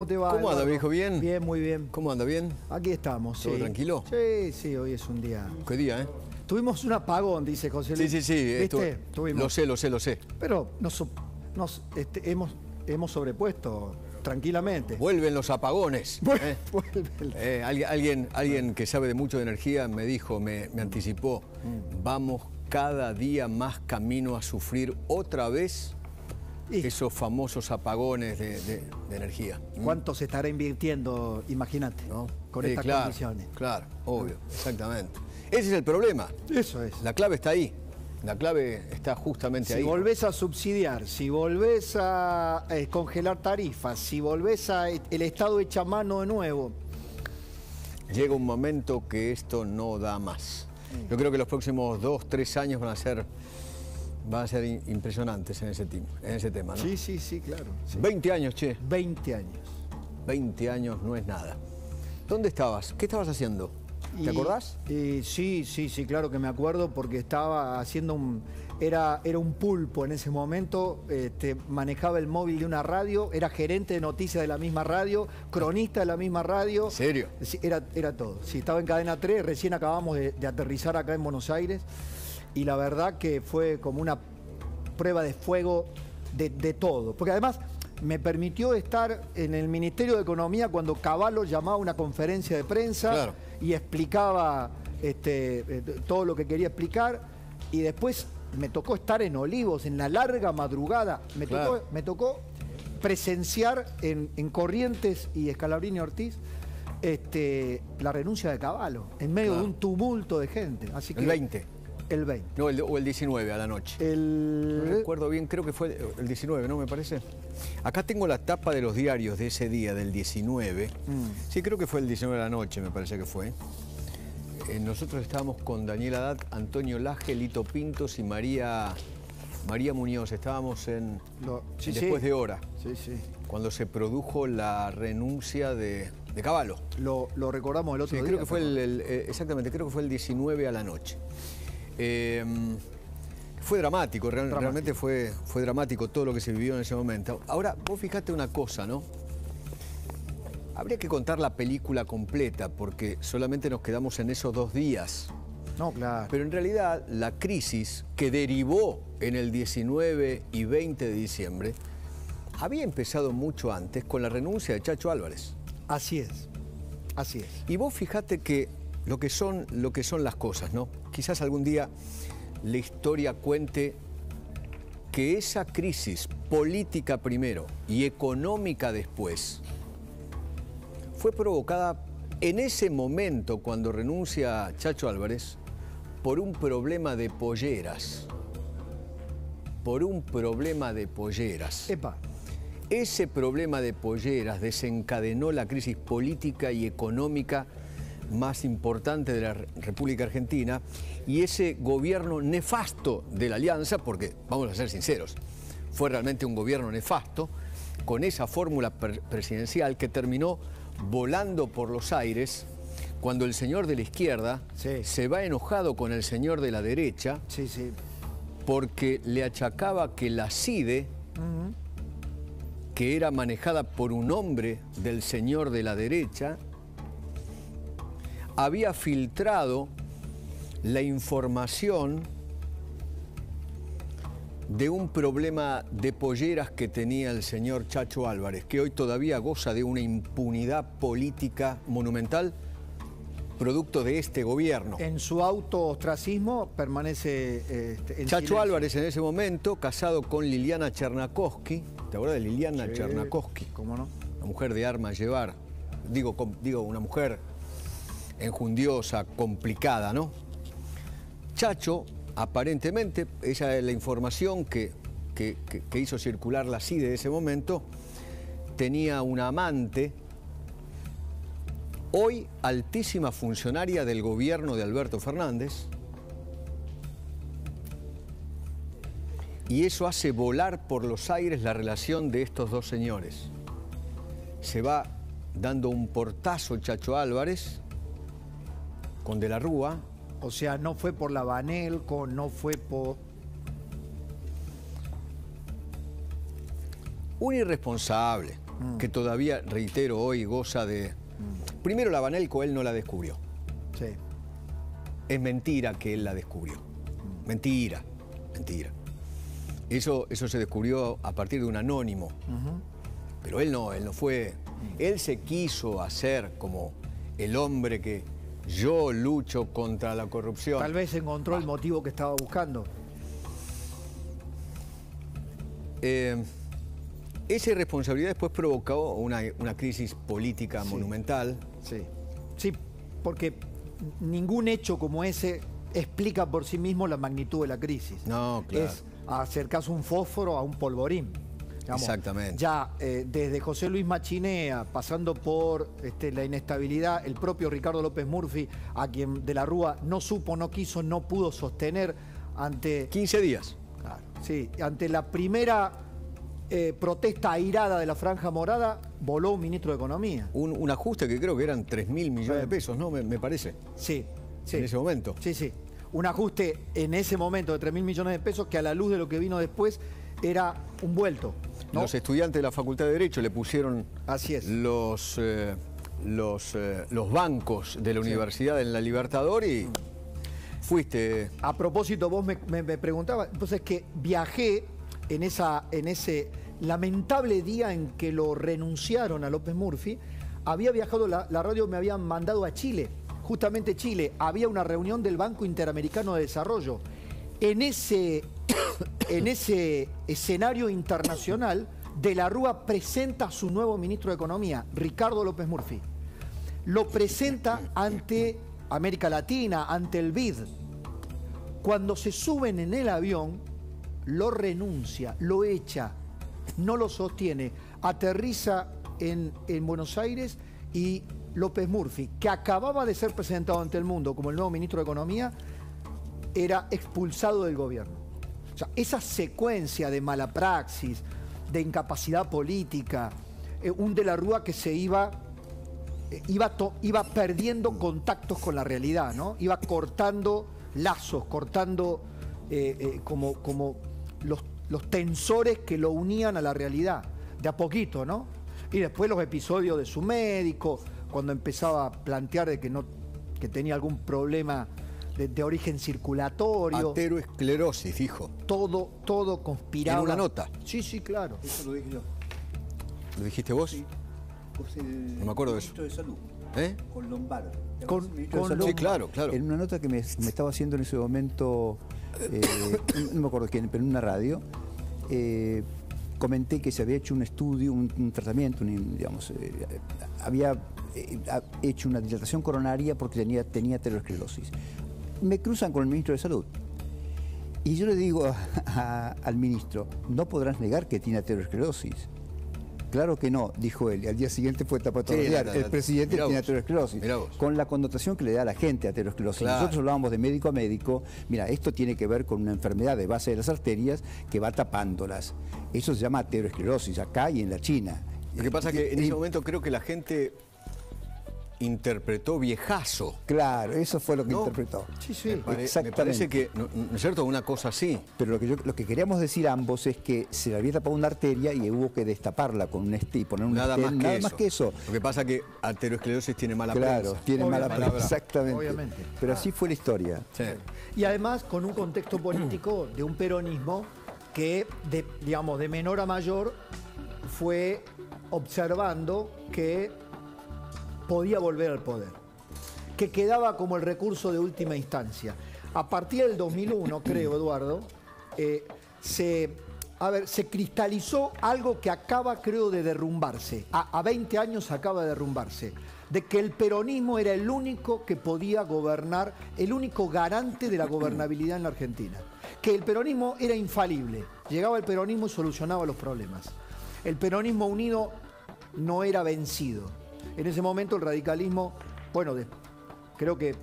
¿Cómo te va? ¿Cómo anda, viejo? ¿Bien? Bien, muy bien. ¿Cómo anda? ¿Bien? Aquí estamos, ¿Todo sí. tranquilo? Sí, sí, hoy es un día. ¿Qué día, Tuvimos un apagón, dice José Luis. Sí. ¿Viste? Tuvimos. Lo sé. Pero hemos sobrepuesto tranquilamente. Vuelven los apagones. Vuelven. Alguien que sabe de mucho de energía me dijo, me anticipó, vamos cada día más camino a sufrir otra vez esos famosos apagones de energía. ¿Cuánto se estará invirtiendo, imagínate, ¿No? con estas condiciones? Claro, obvio, exactamente. Ese es el problema. Eso es. La clave está ahí. La clave está justamente ahí. Si volvés a subsidiar, si volvés a congelar tarifas, si volvés a el Estado echa mano de nuevo. Llega un momento que esto no da más. Yo creo que los próximos 2, 3 años van a ser impresionantes en ese tema, ¿no? Sí, claro. Sí. 20 años, che. 20 años. 20 años no es nada. ¿Dónde estabas? ¿Qué estabas haciendo? ¿Te acordás? Sí, claro que me acuerdo porque estaba haciendo era un pulpo en ese momento, manejaba el móvil de una radio, era gerente de noticias de la misma radio, cronista de la misma radio. ¿En serio? Sí, era todo. Sí, estaba en Cadena 3, recién acabamos de aterrizar acá en Buenos Aires y la verdad que fue como una prueba de fuego de todo. Porque además me permitió estar en el Ministerio de Economía cuando Cavallo llamaba a una conferencia de prensa. Claro. Y explicaba todo lo que quería explicar. Y después me tocó estar en Olivos, en la larga madrugada. Me tocó presenciar en Corrientes y Scalabrini Ortiz la renuncia de Cavallo, en medio de un tumulto de gente. Así que, el 20. El 20. No, o el 19 a la noche. No recuerdo bien, creo que fue el 19, ¿no? Me parece. Acá tengo la tapa de los diarios de ese día, del 19. Sí, creo que fue el 19 de la noche, me parece que fue. Nosotros estábamos con Daniel Haddad, Antonio Laje, Lito Pintos y María Muñoz. Estábamos después de hora. Sí. Cuando se produjo la renuncia de Cavallo. Lo recordamos el otro día. Creo que fue exactamente, creo que fue el 19 a la noche. Fue dramático, realmente fue dramático todo lo que se vivió en ese momento. Ahora, vos fijate una cosa, ¿no? Habría que contar la película completa porque solamente nos quedamos en esos 2 días. No, claro. Pero en realidad la crisis que derivó en el 19 y 20 de diciembre había empezado mucho antes con la renuncia de Chacho Álvarez. Así es. Y vos fijate que lo que son las cosas, ¿no? Quizás algún día la historia cuente que esa crisis política primero y económica después fue provocada en ese momento cuando renuncia Chacho Álvarez por un problema de polleras. Epa. Ese problema de polleras desencadenó la crisis política y económica más importante de la República Argentina y ese gobierno nefasto de la Alianza, porque vamos a ser sinceros, fue realmente un gobierno nefasto, con esa fórmula presidencial que terminó volando por los aires cuando el señor de la izquierda se va enojado con el señor de la derecha porque le achacaba que la CIDE, que era manejada por un hombre del señor de la derecha, había filtrado la información de un problema de polleras que tenía el señor Chacho Álvarez, que hoy todavía goza de una impunidad política monumental, producto de este gobierno. En su auto-ostracismo permanece en Chacho silencio. Álvarez en ese momento, casado con Liliana Chernakowski. ¿Te acuerdas de Liliana Chernakowski? ¿Cómo no? Una mujer de armas llevar. Digo una mujer enjundiosa, complicada, ¿no? Chacho, aparentemente, esa es la información que hizo circular la CIDE de ese momento, tenía una amante, hoy altísima funcionaria del gobierno de Alberto Fernández, y eso hace volar por los aires la relación de estos dos señores. Se va dando un portazo Chacho Álvarez con De la Rúa. O sea, no fue por la Banelco, no fue por... Un irresponsable, que todavía, reitero, hoy goza de... Primero, la Banelco él no la descubrió. Sí. Es mentira que él la descubrió. Mentira, mentira. Eso se descubrió a partir de un anónimo. Pero él no fue... Él se quiso hacer como el hombre que yo lucho contra la corrupción. Tal vez encontró el motivo que estaba buscando. Esa irresponsabilidad después provocó una crisis política monumental. Sí. Sí, porque ningún hecho como ese explica por sí mismo la magnitud de la crisis. No, claro. Es acercarse un fósforo a un polvorín. Digamos, exactamente. Ya desde José Luis Machinea, pasando por la inestabilidad, el propio Ricardo López Murphy, a quien de la Rúa no supo, no quiso, no pudo sostener ante... 15 días. Claro, sí, ante la primera protesta airada de la Franja Morada, voló un ministro de Economía. Un ajuste que creo que eran 3.000 millones de pesos, ¿no? Me parece. Sí, sí. En ese momento. Sí, sí. Un ajuste en ese momento de 3.000 millones de pesos que a la luz de lo que vino después era un vuelto, ¿no? Los estudiantes de la Facultad de Derecho le pusieron Así es. los bancos de la universidad en la Libertador y fuiste... A propósito, vos me preguntabas, entonces que viajé en ese lamentable día en que lo renunciaron a López Murphy. Había viajado, la radio me habían mandado a Chile, justamente Chile. Había una reunión del Banco Interamericano de Desarrollo. En ese escenario internacional, De la Rúa presenta a su nuevo ministro de Economía, Ricardo López Murphy. Lo presenta ante América Latina, ante el BID. Cuando se suben en el avión, lo renuncia, lo echa, no lo sostiene, aterriza en Buenos Aires y López Murphy, que acababa de ser presentado ante el mundo como el nuevo ministro de Economía, era expulsado del gobierno. O sea, esa secuencia de mala praxis, de incapacidad política, un De la Rúa que se iba perdiendo contactos con la realidad, ¿no? Iba cortando lazos, cortando como los tensores que lo unían a la realidad, de a poquito, ¿no? Y después los episodios de su médico, cuando empezaba a plantear de que tenía algún problema de origen circulatorio. Ateroesclerosis, dijo. Todo conspiraba. En una nota. Sí, sí, claro. Eso lo dije yo. ¿Lo dijiste vos? Sí. Pues No me acuerdo de eso. Ministro de Salud. ¿Eh? Con Lombardo. Sí, claro, claro. En una nota que me estaba haciendo en ese momento, no me acuerdo quién, pero en una radio, comenté que se había hecho un estudio, un tratamiento, había hecho una dilatación coronaria porque tenía aterosclerosis. Me cruzan con el ministro de Salud. Y yo le digo al ministro, no podrás negar que tiene aterosclerosis. Claro que no, dijo él. Y al día siguiente fue tapatorear. El presidente tiene aterosclerosis. Con la connotación que le da a la gente aterosclerosis. Claro. Nosotros hablábamos de médico a médico. Mira, esto tiene que ver con una enfermedad de base de las arterias que va tapándolas. Eso se llama aterosclerosis acá y en la China. Lo que pasa es que en ese momento creo que la gente interpretó viejazo. Claro, eso fue lo que interpretó. Sí, sí. Exactamente. Me parece que, ¿no es cierto? Una cosa así. Pero lo que queríamos decir ambos es que se le había tapado una arteria y hubo que destaparla con un y poner un nada más que eso. Lo que pasa es que aterosclerosis tiene mala prensa. Claro, tiene mala prensa. Exactamente. Obviamente. Pero así fue la historia. Sí. Y además con un contexto político de un peronismo que, de menor a mayor, fue observando que podía volver al poder, que quedaba como el recurso de última instancia. A partir del 2001, creo, Eduardo, se cristalizó algo que acaba, creo, de derrumbarse. A 20 años acaba de derrumbarse. De que el peronismo era el único que podía gobernar, el único garante de la gobernabilidad en la Argentina. Que el peronismo era infalible. Llegaba el peronismo y solucionaba los problemas. El peronismo unido no era vencido. En ese momento el radicalismo, bueno, creo que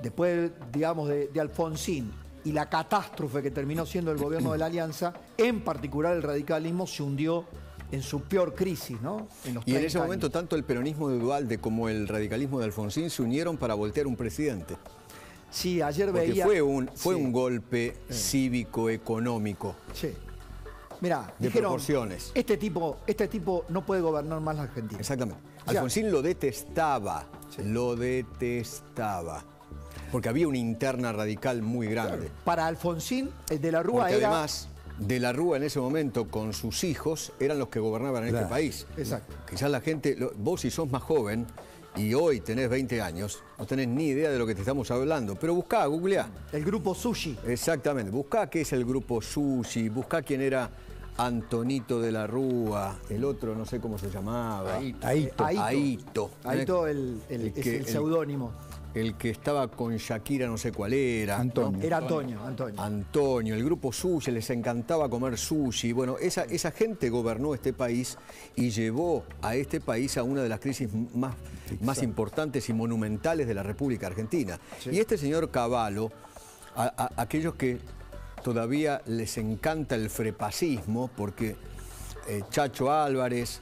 después, digamos, de Alfonsín y la catástrofe que terminó siendo el gobierno de la Alianza, en particular el radicalismo se hundió en su peor crisis, ¿no? Y en ese momento tanto el peronismo de Duhalde como el radicalismo de Alfonsín se unieron para voltear un presidente. Sí, ayer porque veía... fue un golpe cívico-económico. Sí. Mirá, de dijeron, proporciones. este tipo no puede gobernar más la Argentina. Exactamente. O sea, Alfonsín lo detestaba, lo detestaba. Porque había una interna radical muy grande. Para Alfonsín, el de la Rúa Porque era... además, de la Rúa en ese momento, con sus hijos, eran los que gobernaban en este país. Exacto. Quizás la gente, vos si sos más joven y hoy tenés 20 años, no tenés ni idea de lo que te estamos hablando. Pero buscá, googleá. El grupo Sushi. Exactamente. Buscá qué es el grupo Sushi, buscá quién era Antonito de la Rúa, el otro no sé cómo se llamaba. Aito. Aito es el seudónimo. El que estaba con Shakira, no sé cuál era. Antonio. Era Antonio. Antonio, el grupo Sushi, les encantaba comer sushi. Bueno, esa gente gobernó este país y llevó a este país a una de las crisis más importantes y monumentales de la República Argentina. Sí. Y este señor Cavallo, a aquellos que todavía les encanta el frepacismo, porque Chacho Álvarez,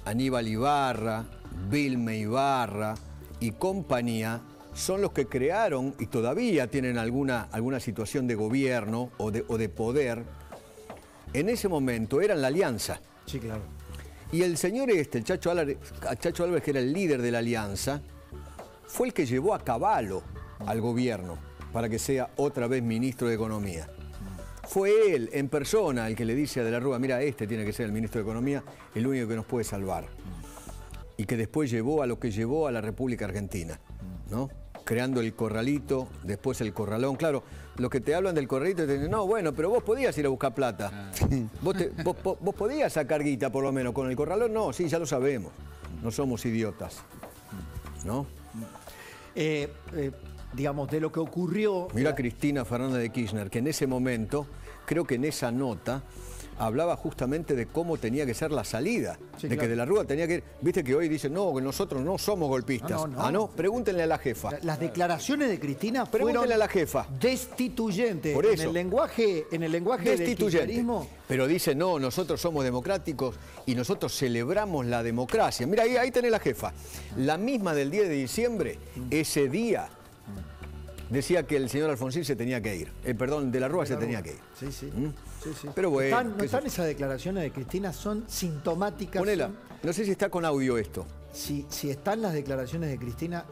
Aníbal Ibarra, Vilma Ibarra y compañía son los que crearon y todavía tienen alguna situación de gobierno o de poder. En ese momento eran la alianza. Sí, claro. Y el señor el Chacho Álvarez, que era el líder de la alianza, fue el que llevó a Cavallo al gobierno para que sea otra vez ministro de Economía. Fue él, en persona, el que le dice a De la Rúa, mira, este tiene que ser el ministro de Economía, el único que nos puede salvar. Y que después llevó a lo que llevó a la República Argentina, ¿no? Creando el corralito, después el corralón. Claro, los que te hablan del corralito te dicen, no, bueno, pero vos podías ir a buscar plata. Vos podías sacar guita, por lo menos. Con el corralón, no, sí, ya lo sabemos. No somos idiotas, ¿no? Digamos, de lo que ocurrió... Mira Cristina Fernández de Kirchner, que en ese momento, creo que en esa nota, hablaba justamente de cómo tenía que ser la salida, sí, de claro, que De la Rúa tenía que ir. Viste que hoy dicen, no, que nosotros no somos golpistas. Ah, no, pregúntenle a la jefa. Las declaraciones de Cristina fueron a la jefa. Destituyentes. Por eso. En el lenguaje del kirchnerismo. Pero dice, no, nosotros somos democráticos y nosotros celebramos la democracia. Mira, ahí tenés la jefa. La misma del 10 de diciembre, ese día, decía que el señor Alfonsín se tenía que ir. Perdón, De la Rúa se tenía que ir. Sí, sí. Sí, sí. Pero bueno, ¿No están esas declaraciones de Cristina? Son sintomáticas. Ponela. No sé si está con audio esto. Si están las declaraciones de Cristina,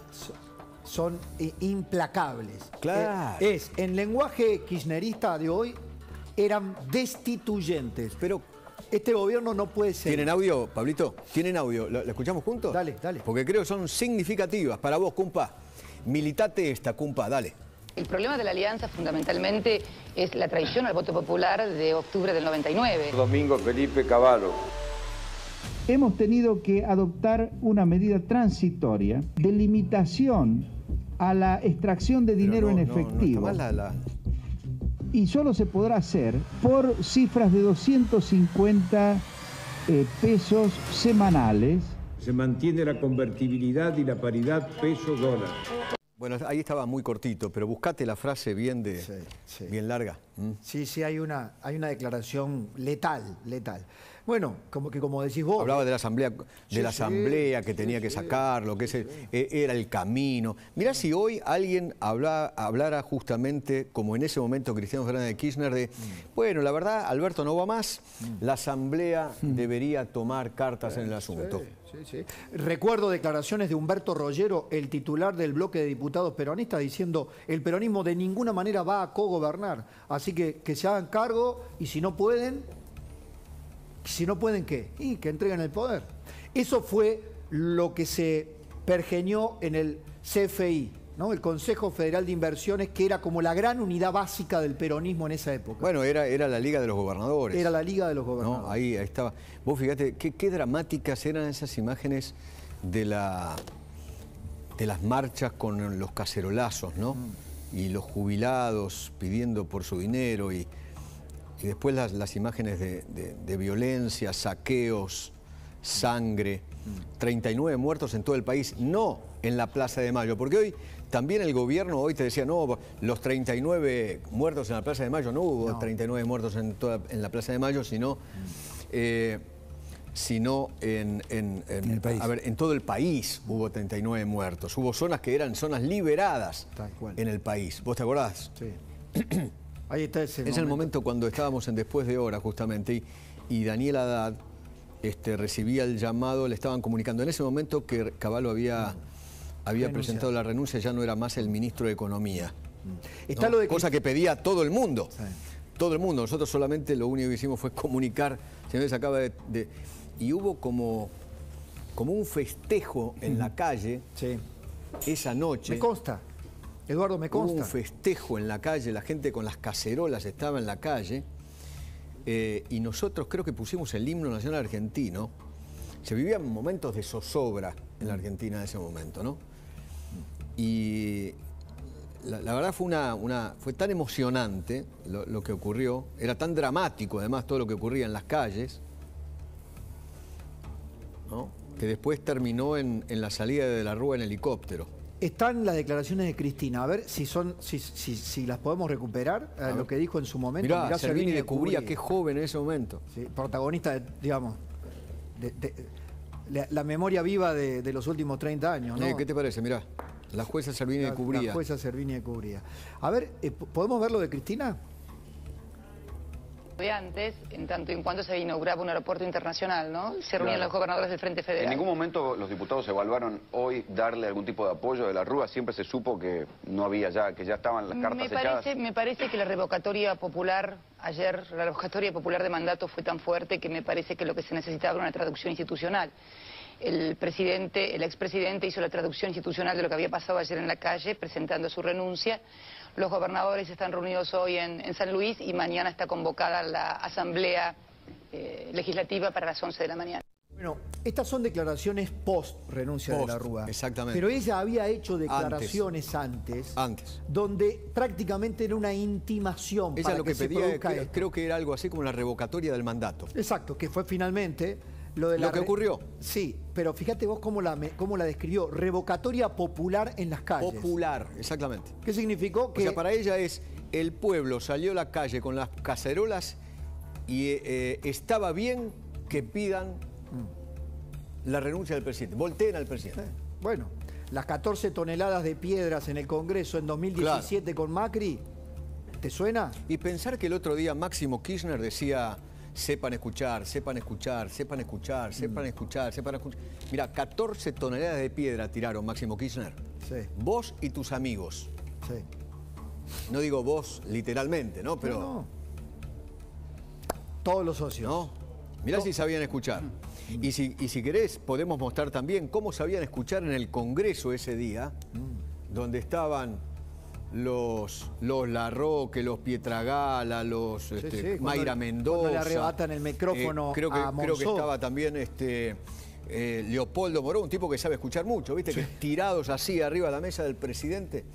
son implacables. Claro. En lenguaje kirchnerista de hoy, eran destituyentes. Pero este gobierno no puede ser. ¿Tienen audio, Pablito? ¿Tienen audio? ¿La escuchamos juntos? Dale. Porque creo que son significativas. Para vos, Cumpa. Militate esta, Cumpa, dale. El problema de la alianza fundamentalmente es la traición al voto popular de octubre del 99. Domingo Felipe Cavallo. Hemos tenido que adoptar una medida transitoria de limitación a la extracción de dinero en efectivo. Y solo se podrá hacer por cifras de 250 pesos semanales. Se mantiene la convertibilidad y la paridad peso-dólar. Bueno, ahí estaba muy cortito, pero buscate la frase bien bien larga. Sí, hay una declaración letal. Bueno, como decís vos. Hablaba de la asamblea, que tenía que sacarlo, que era el camino. Mirá si hoy alguien hablara justamente, como en ese momento Cristina Fernández de Kirchner, de, bueno, la verdad, Alberto no va más, la asamblea debería tomar cartas en el asunto. Sí. Recuerdo declaraciones de Humberto Rollero, el titular del bloque de diputados peronistas, diciendo el peronismo de ninguna manera va a cogobernar, así que se hagan cargo y si no pueden, ¿qué? Y que entreguen el poder. Eso fue lo que se pergeñó en el CFI, ¿no? El Consejo Federal de Inversiones, que era como la gran unidad básica del peronismo en esa época. Era la Liga de los Gobernadores. Era la Liga de los Gobernadores. ¿No? Ahí estaba. Vos fíjate qué dramáticas eran esas imágenes de las marchas con los cacerolazos, ¿no? Y los jubilados pidiendo por su dinero y después las imágenes de violencia, saqueos, sangre. 39 muertos en todo el país, no en la Plaza de Mayo, porque hoy también el gobierno hoy te decía, no, los 39 muertos en la Plaza de Mayo, no hubo 39 muertos en la Plaza de Mayo, sino en el país. A ver, en todo el país hubo 39 muertos, hubo zonas que eran zonas liberadas en el país, ¿vos te acordás? Sí. Ahí está ese Es el momento cuando estábamos en Después de Horas, justamente, y Daniel Haddad recibía el llamado, le estaban comunicando en ese momento que Cavallo había presentado la renuncia, ya no era más el ministro de Economía. Está ¿no? lo de Cosa que pedía todo el mundo. Sí. Todo el mundo. Nosotros solamente lo único que hicimos fue comunicar. Señores, acaba y hubo como un festejo en la calle esa noche. Me consta. Eduardo, me consta. Hubo un festejo en la calle, la gente con las cacerolas estaba en la calle, y nosotros creo que pusimos el himno nacional argentino. Se vivían momentos de zozobra en la Argentina en ese momento, ¿no? Y la verdad fue tan emocionante lo que ocurrió, era tan dramático además todo lo que ocurría en las calles, ¿no? Que después terminó en la salida de la Rúa en helicóptero. Están las declaraciones de Cristina, a ver si las podemos recuperar, lo que dijo en su momento. Mirá Servini de Cubría, qué joven en ese momento. Sí, protagonista, digamos, la memoria viva de los últimos 30 años, ¿no? ¿Qué te parece? Mirá, la jueza Servini de Cubría. La jueza Servini de Cubría. A ver, ¿podemos ver lo de Cristina? Antes, en tanto y en cuanto se inauguraba un aeropuerto internacional, ¿no? Se reunían los gobernadores del Frente Federal. En ningún momento los diputados evaluaron hoy darle algún tipo de apoyo de la Rúa. Siempre se supo que no había ya, que ya estaban las cartas echadas. Me parece que la revocatoria popular, ayer, la revocatoria popular de mandato fue tan fuerte que me parece que lo que se necesitaba era una traducción institucional. El expresidente hizo la traducción institucional de lo que había pasado ayer en la calle, presentando su renuncia. Los gobernadores están reunidos hoy en San Luis y mañana está convocada la asamblea legislativa para las 11 de la mañana. Bueno, estas son declaraciones post-renuncia de la Rúa. Exactamente. Pero ella había hecho declaraciones antes donde prácticamente era una intimación. Ella para lo que pedía, creo que era algo así como la revocatoria del mandato. Exacto, que fue finalmente lo de lo que ocurrió. Sí, pero fíjate vos cómo la describió, revocatoria popular en las calles. Popular, exactamente. ¿Qué significó? Que o sea, para ella es, el pueblo salió a la calle con las cacerolas y estaba bien que pidan la renuncia del presidente, volteen al presidente. Bueno, las 14 toneladas de piedras en el Congreso en 2017 con Macri, ¿te suena? Y pensar que el otro día Máximo Kirchner decía: sepan escuchar, sepan escuchar, sepan escuchar, sepan escuchar, sepan escuchar. Mira, 14 toneladas de piedra tiraron Máximo Kirchner. Sí. Vos y tus amigos. Sí. No digo vos literalmente, ¿no? Pero... No. Todos los socios. ¿No? Mirá si sabían escuchar. Y si querés, podemos mostrar también cómo sabían escuchar en el Congreso ese día, donde estaban los Larroque, los Pietragala, los Mayra Mendoza. Cuando le arrebatan el micrófono creo que Monzó. estaba también Leopoldo Moró, un tipo que sabe escuchar mucho, ¿viste? Que tirados así arriba de la mesa del presidente.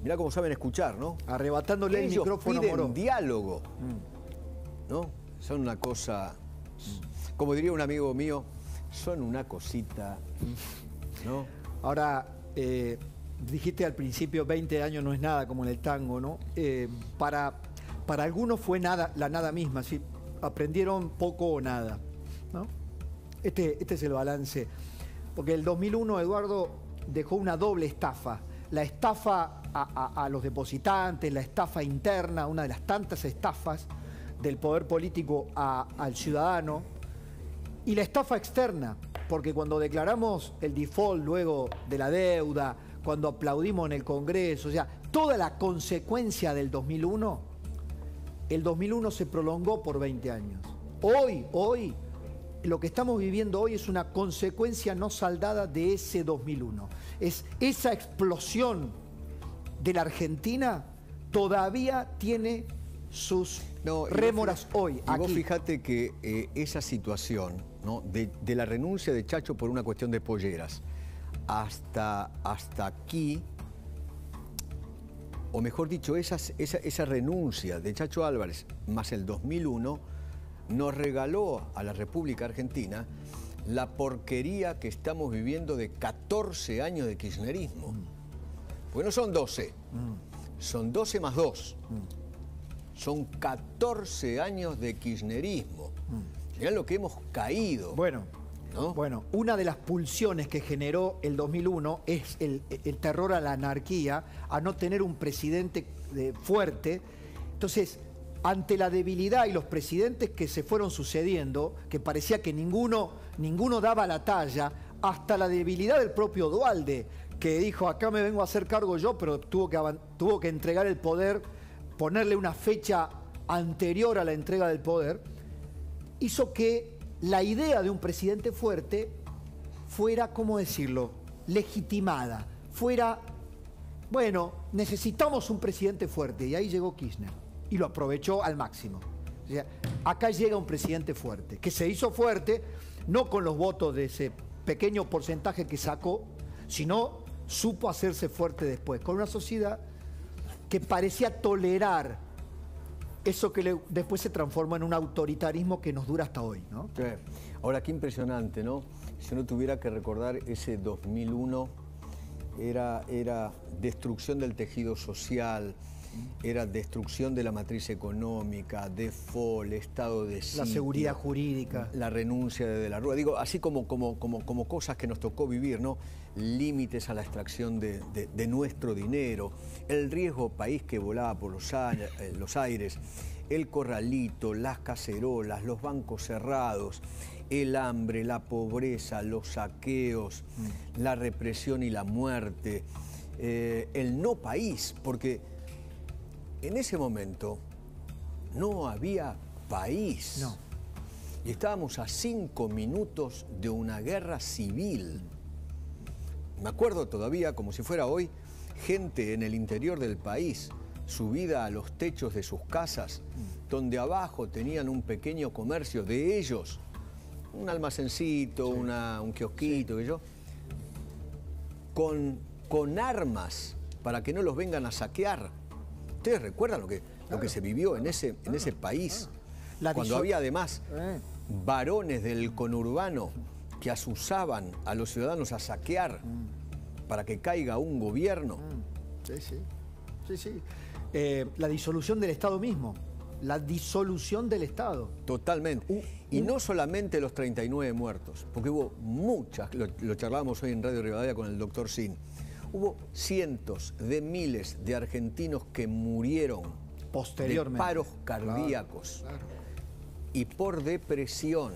Mirá cómo saben escuchar, ¿no? Arrebatándole el micrófono a Moró. Piden diálogo, ¿no? Son una cosa, como diría un amigo mío, son una cosita, ¿no? Ahora, dijiste al principio, 20 años no es nada, como en el tango, ¿no? Para algunos fue nada, la nada misma, ¿sí? Aprendieron poco o nada, ¿no? Este es el balance. Porque el 2001, Eduardo, dejó una doble estafa. La estafa a los depositantes, la estafa interna, una de las tantas estafas del poder político al ciudadano, y la estafa externa, porque cuando declaramos el default luego de la deuda, cuando aplaudimos en el Congreso, o sea, toda la consecuencia del 2001, el 2001 se prolongó por 20 años. Hoy, lo que estamos viviendo hoy es una consecuencia no saldada de ese 2001. Es esa explosión de la Argentina todavía tiene sus rémoras hoy. Y vos fíjate que esa situación, ¿no? de la renuncia de Chacho por una cuestión de polleras, hasta aquí, o mejor dicho, esa renuncia de Chacho Álvarez más el 2001, nos regaló a la República Argentina la porquería que estamos viviendo de 14 años de kirchnerismo. Porque no son 12, son 12 más 2. Son 14 años de kirchnerismo. Mirá lo que hemos caído. Bueno, ¿no? Bueno, una de las pulsiones que generó el 2001 es el terror a la anarquía, a no tener un presidente fuerte, Entonces, ante la debilidad y los presidentes que se fueron sucediendo, que parecía que ninguno daba la talla, hasta la debilidad del propio Duhalde, que dijo, acá me vengo a hacer cargo yo, pero tuvo que entregar el poder, ponerle una fecha anterior a la entrega del poder, hizo que la idea de un presidente fuerte fuera, ¿cómo decirlo?, legitimada, fuera, bueno, necesitamos un presidente fuerte, y ahí llegó Kirchner, y lo aprovechó al máximo. O sea, acá llega un presidente fuerte, que se hizo fuerte, no con los votos de ese pequeño porcentaje que sacó, sino supo hacerse fuerte después, con una sociedad que parecía tolerar eso que después se transforma en un autoritarismo que nos dura hasta hoy, ¿no? Sí. Ahora, qué impresionante, ¿no? Si uno tuviera que recordar ese 2001, era destrucción del tejido social, era destrucción de la matriz económica, default, estado de sitio, la seguridad jurídica, la renuncia de De la Rúa, digo, así como cosas que nos tocó vivir, ¿no? Límites a la extracción de nuestro dinero, el riesgo país que volaba por los aires, el corralito, las cacerolas, los bancos cerrados, el hambre, la pobreza, los saqueos, la represión y la muerte, el no país, porque en ese momento no había país. No. Y estábamos a 5 minutos de una guerra civil. Me acuerdo todavía, como si fuera hoy, gente en el interior del país, subida a los techos de sus casas, donde abajo tenían un pequeño comercio de ellos, un almacencito, sí, un kiosquito, sí, con armas para que no los vengan a saquear. ¿Ustedes recuerdan lo que se vivió en ese país? Cuando había además varones del conurbano que asusaban a los ciudadanos a saquear para que caiga un gobierno. Sí. La disolución del Estado mismo. La disolución del Estado. Totalmente. Y no solamente los 39 muertos, porque hubo muchas, lo charlábamos hoy en Radio Rivadavia con el doctor Sin, hubo cientos de miles de argentinos que murieron posteriormente de paros cardíacos, claro. Y por depresión.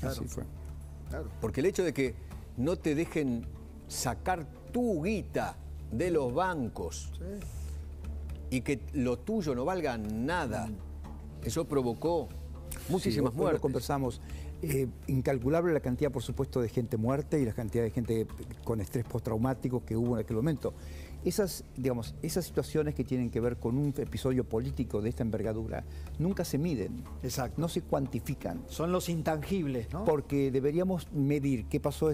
Claro. Así fue. Claro. Porque el hecho de que no te dejen sacar tu guita de los bancos, sí, y que lo tuyo no valga nada, eso provocó muchísimas muertes. Lo conversamos. Incalculable la cantidad, por supuesto, de gente muerta y la cantidad de gente con estrés postraumático que hubo en aquel momento. Esas situaciones que tienen que ver con un episodio político de esta envergadura nunca se miden. Exacto. No se cuantifican. Son los intangibles, ¿no? Porque deberíamos medir qué pasó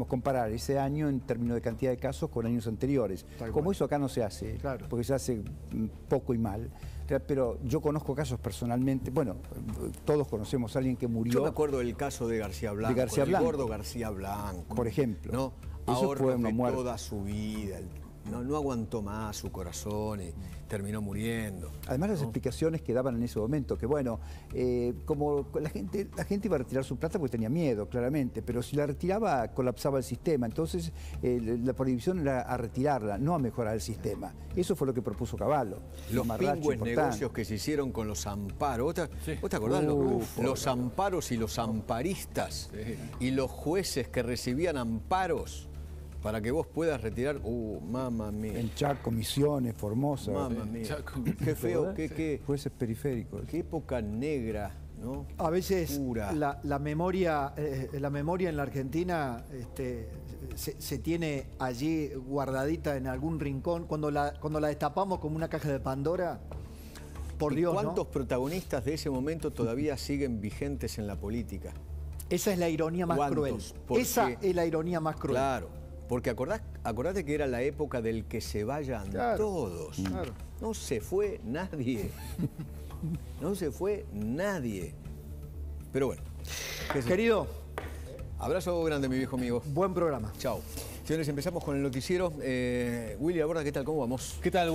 comparar ese año en términos de cantidad de casos con años anteriores. Como eso acá no se hace, claro, porque se hace poco y mal. Pero yo conozco casos personalmente, bueno, todos conocemos a alguien que murió. Yo me acuerdo del caso de García Blanco, el gordo García Blanco. Por ejemplo. ¿No? Eso fue una muerte. Toda su vida. No aguantó más su corazón y terminó muriendo. Además, las explicaciones que daban en ese momento, que bueno, como la gente iba a retirar su plata porque tenía miedo, claramente, pero si la retiraba colapsaba el sistema. Entonces, la prohibición era a retirarla, no a mejorar el sistema. Eso fue lo que propuso Cavallo. Los pingües negocios que se hicieron con los amparos. ¿Vos te acordás? Los amparos y los amparistas, sí, y los jueces que recibían amparos para que vos puedas retirar. Mamma mía. En Chaco, Misiones, Formosa. Mamma mía. Qué feo, qué jueces periféricos. Qué época negra, ¿no? A veces la memoria en la Argentina se tiene allí guardadita en algún rincón. Cuando la destapamos como una caja de Pandora, por Dios, ¿cuántos ¿no? protagonistas de ese momento todavía siguen vigentes en la política? Esa es la ironía más cruel. Esa es la ironía más cruel. Claro. Porque acordate que era la época del que se vayan, claro, todos. Claro. No se fue nadie. No se fue nadie. Pero bueno. Querido. Abrazo grande, mi viejo amigo. Buen programa. Chao. Señores, empezamos con el noticiero. Willy Laborda, ¿qué tal? ¿Cómo vamos? ¿Qué tal?